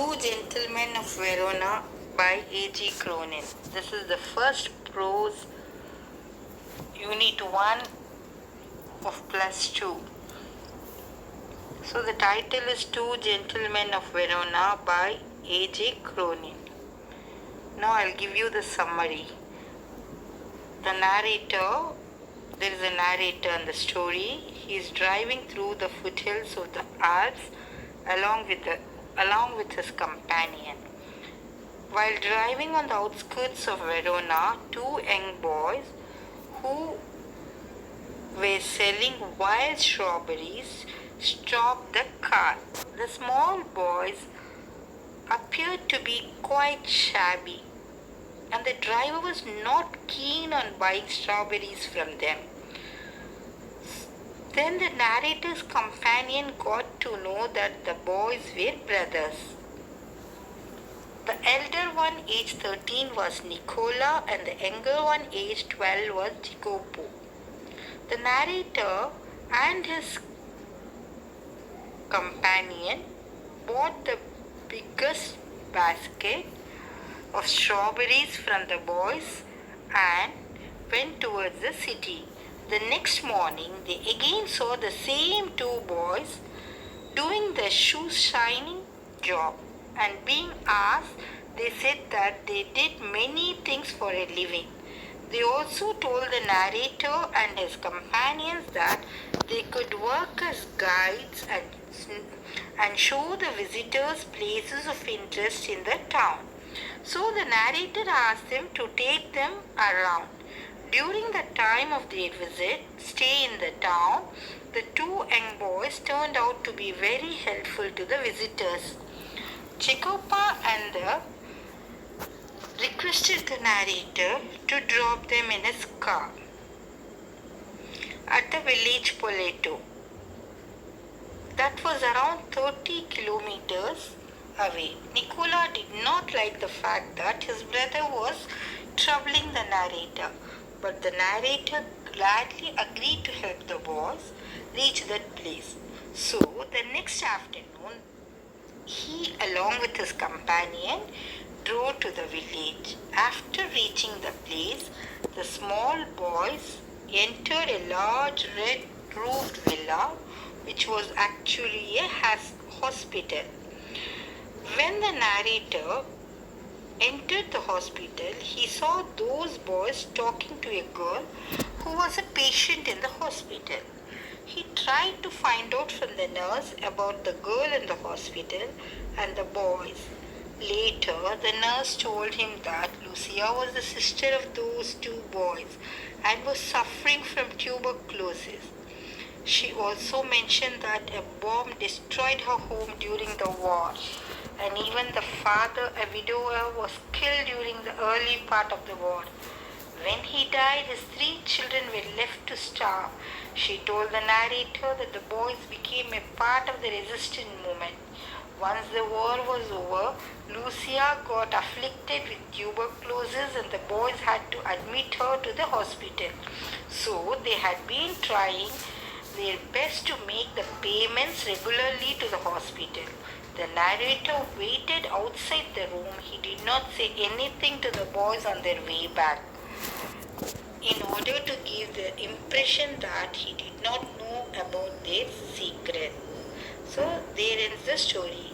Two Gentlemen of Verona by AG Cronin. This is the first prose unit 1 of +2. So the title is Two Gentlemen of Verona by AG Cronin. Now I'll give you the summary. There is a narrator in the story. He is driving through the foothills of the Alps along with his companion. While driving on the outskirts of Verona, two young boys who were selling wild strawberries stopped the car. The small boys appeared to be quite shabby, and the driver was not keen on buying strawberries from them. Then the narrator's companion got to know that the boys were brothers. The elder one, aged 13, was Nicola, and the younger one, aged 12, was Jacopo. The narrator and his companion bought the biggest basket of strawberries from the boys and went towards the city. The next morning, they again saw the same two boys doing the shoe shining job, and being asked, they said that they did many things for a living. They also told the narrator and his companions that they could work as guides and show the visitors places of interest in the town. So the narrator asked them to take them around. During the time of their stay in the town, the two young boys turned out to be very helpful to the visitors. Jacopo requested the narrator to drop them in his car at the village Poleto. That was around 30 kilometers away. Nicola did not like the fact that his brother was troubling the narrator, but the narrator gladly agreed to help the boys reach that place. So the next afternoon, he, along with his companion, drove to the village. After reaching the place, the small boys entered a large red-roofed villa, which was actually a hospital. When the narrator entered the hospital, he saw those boys talking to a girl who was a patient in the hospital. He tried to find out from the nurse about the girl in the hospital and the boys. Later, the nurse told him that Lucia was the sister of those two boys and was suffering from tuberculosis. She also mentioned that a bomb destroyed her home during the war, and even the father, a widower, was killed during the early part of the war. When he died, his 3 children were left to starve. She told the narrator that the boys became a part of the resistance movement. Once the war was over, Lucia got afflicted with tuberculosis and the boys had to admit her to the hospital. So they had been trying their best to make the payments regularly to the hospital. The narrator waited outside the room. He did not say anything to the boys on their way back, in order to give the impression that he did not know about their secret. So there ends the story.